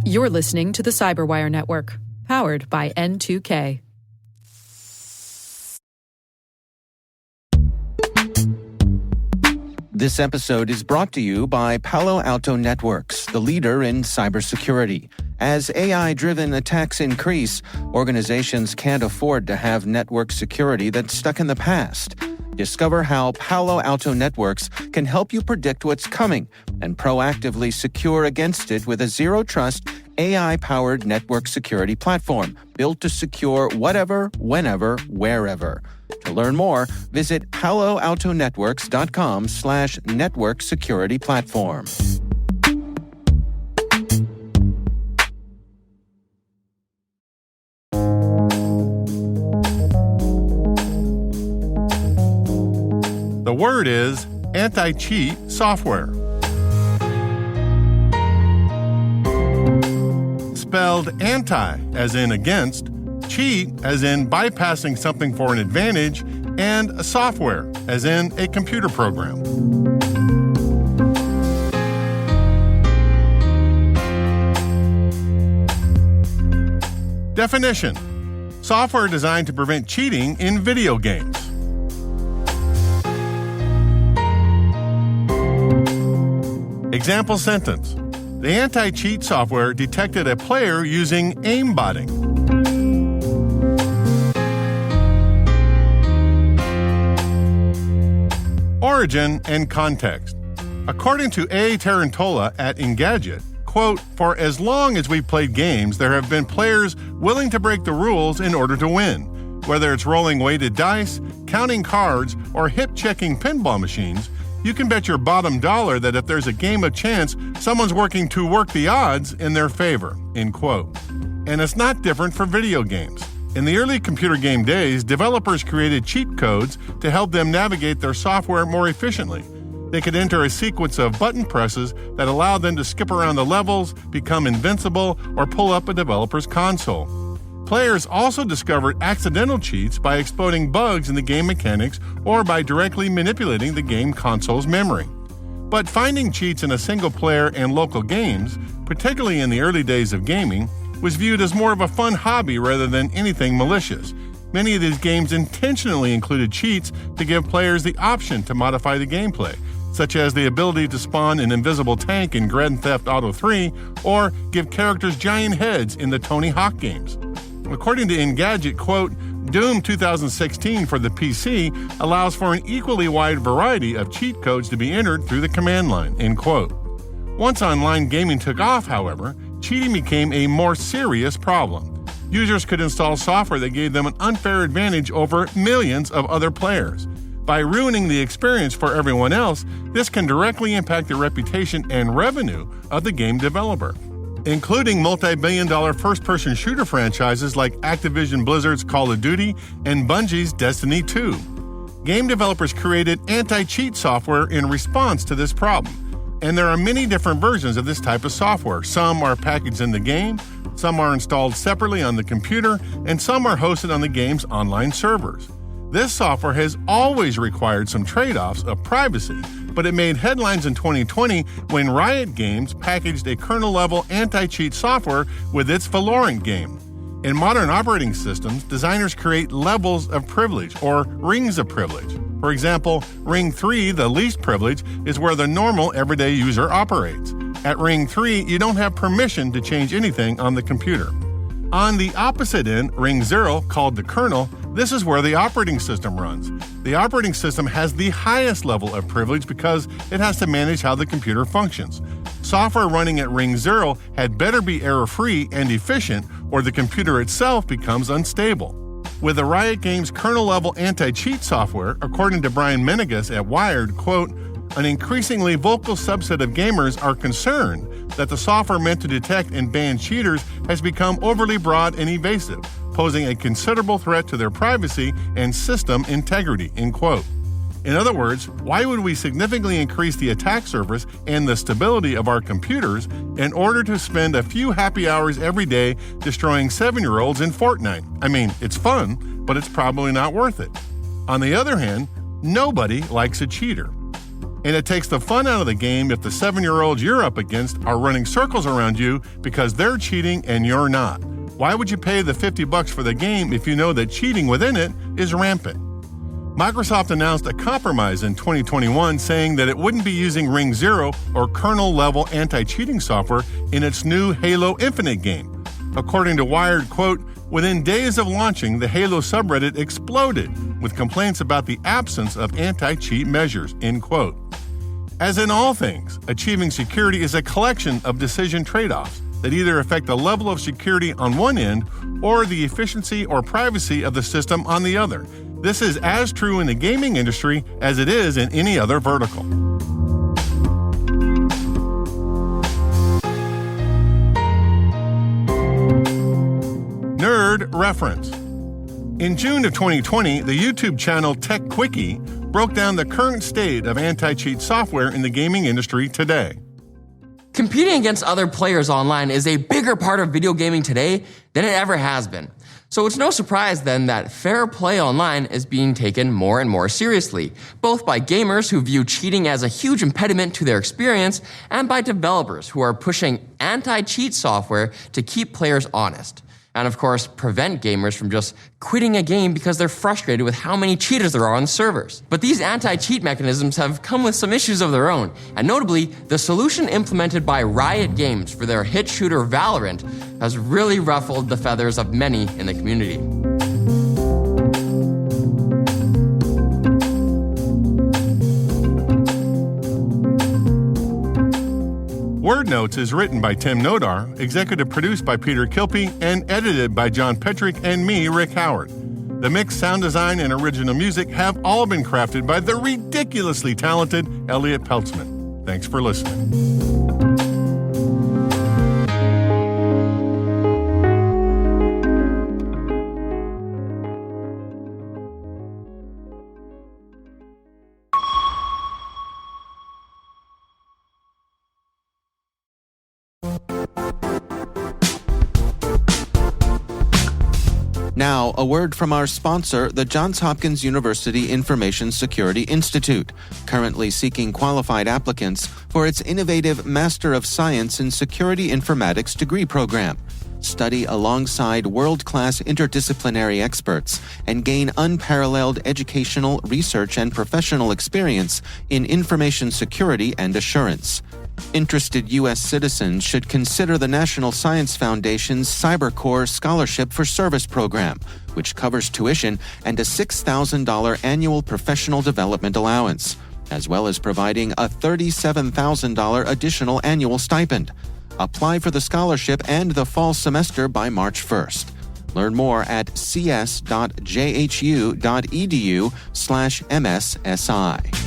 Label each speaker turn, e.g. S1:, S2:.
S1: You're listening to the Cyberwire Network, powered by N2K.
S2: This episode is brought to you by Palo Alto Networks, the leader in cybersecurity. As AI-driven attacks increase, organizations can't afford to have network security that's stuck in the past. Discover how Palo Alto Networks can help you predict what's coming and proactively secure against it with a zero-trust, AI-powered network security platform built to secure whatever, whenever, wherever. To learn more, visit paloaltonetworks.com/network security platform.
S3: The word is anti-cheat software. Spelled anti as in against, cheat as in bypassing something for an advantage, and software as in a computer program. Definition: software designed to prevent cheating in video games. Example sentence: the anti-cheat software detected a player using aimbotting. Origin and context. According to A. Tarantola at Engadget, quote, "For as long as we've played games, there have been players willing to break the rules in order to win. Whether it's rolling weighted dice, counting cards, or hip-checking pinball machines, you can bet your bottom dollar that if there's a game of chance, someone's working to work the odds in their favor," end quote. And it's not different for video games. In the early computer game days, developers created cheat codes to help them navigate their software more efficiently. They could enter a sequence of button presses that allowed them to skip around the levels, become invincible, or pull up a developer's console. Players also discovered accidental cheats by exploiting bugs in the game mechanics or by directly manipulating the game console's memory. But finding cheats in a single-player and local games, particularly in the early days of gaming, was viewed as more of a fun hobby rather than anything malicious. Many of these games intentionally included cheats to give players the option to modify the gameplay, such as the ability to spawn an invisible tank in Grand Theft Auto 3 or give characters giant heads in the Tony Hawk games. According to Engadget, quote, Doom 2016 for the PC allows for an equally wide variety of cheat codes to be entered through the command line, end quote. Once online gaming took off, however, cheating became a more serious problem. Users could install software that gave them an unfair advantage over millions of other players. By ruining the experience for everyone else, this can directly impact the reputation and revenue of the game developer, including multi-billion-dollar first-person shooter franchises like Activision Blizzard's Call of Duty and Bungie's Destiny 2. Game developers created anti-cheat software in response to this problem, and there are many different versions of this type of software. Some are packaged in the game, some are installed separately on the computer, and some are hosted on the game's online servers. This software has always required some trade-offs of privacy, but it made headlines in 2020 when Riot Games packaged a kernel-level anti-cheat software with its Valorant game. In modern operating systems, designers create levels of privilege, or rings of privilege. For example, Ring 3, the least privilege, is where the normal everyday user operates. At Ring 3, you don't have permission to change anything on the computer. On the opposite end, Ring 0, called the kernel, this is where the operating system runs. The operating system has the highest level of privilege because it has to manage how the computer functions. Software running at Ring 0 had better be error-free and efficient, or the computer itself becomes unstable. With the Riot Games kernel-level anti-cheat software, according to Brian Menegas at Wired, quote, an increasingly vocal subset of gamers are concerned that the software meant to detect and ban cheaters has become overly broad and evasive, posing a considerable threat to their privacy and system integrity, end quote. In other words, why would we significantly increase the attack surface and the stability of our computers in order to spend a few happy hours every day destroying 7-year-olds in Fortnite? I mean, it's fun, but it's probably not worth it. On the other hand, nobody likes a cheater. And it takes the fun out of the game if the 7-year-olds you're up against are running circles around you because they're cheating and you're not. Why would you pay the $50 for the game if you know that cheating within it is rampant? Microsoft announced a compromise in 2021 saying that it wouldn't be using Ring Zero or kernel-level anti-cheating software in its new Halo Infinite game. According to Wired, quote, within days of launching, the Halo subreddit exploded with complaints about the absence of anti-cheat measures, end quote. As in all things, achieving security is a collection of decision trade-offs that either affect the level of security on one end or the efficiency or privacy of the system on the other. This is as true in the gaming industry as it is in any other vertical. Nerd reference. In June of 2020, the YouTube channel Tech Quickie broke down the current state of anti-cheat software in the gaming industry today.
S4: Competing against other players online is a bigger part of video gaming today than it ever has been. So it's no surprise then that fair play online is being taken more and more seriously, both by gamers who view cheating as a huge impediment to their experience and by developers who are pushing anti-cheat software to keep players honest. And of course, prevent gamers from just quitting a game because they're frustrated with how many cheaters there are on the servers. But these anti-cheat mechanisms have come with some issues of their own, and notably, the solution implemented by Riot Games for their hit shooter Valorant has really ruffled the feathers of many in the community.
S3: Word Notes is written by Tim Nodar, executive produced by Peter Kilpie, and edited by John Petrick and me, Rick Howard. The mix, sound design, and original music have all been crafted by the ridiculously talented Elliot Peltzman. Thanks for listening.
S2: Now, a word from our sponsor, the Johns Hopkins University Information Security Institute, currently seeking qualified applicants for its innovative Master of Science in Security Informatics degree program. Study alongside world-class interdisciplinary experts and gain unparalleled educational, research, and professional experience in information security and assurance. Interested U.S. citizens should consider the National Science Foundation's CyberCore Scholarship for Service program, which covers tuition and a $6,000 annual professional development allowance, as well as providing a $37,000 additional annual stipend. Apply for the scholarship and the fall semester by March 1st. Learn more at cs.jhu.edu/MSSI.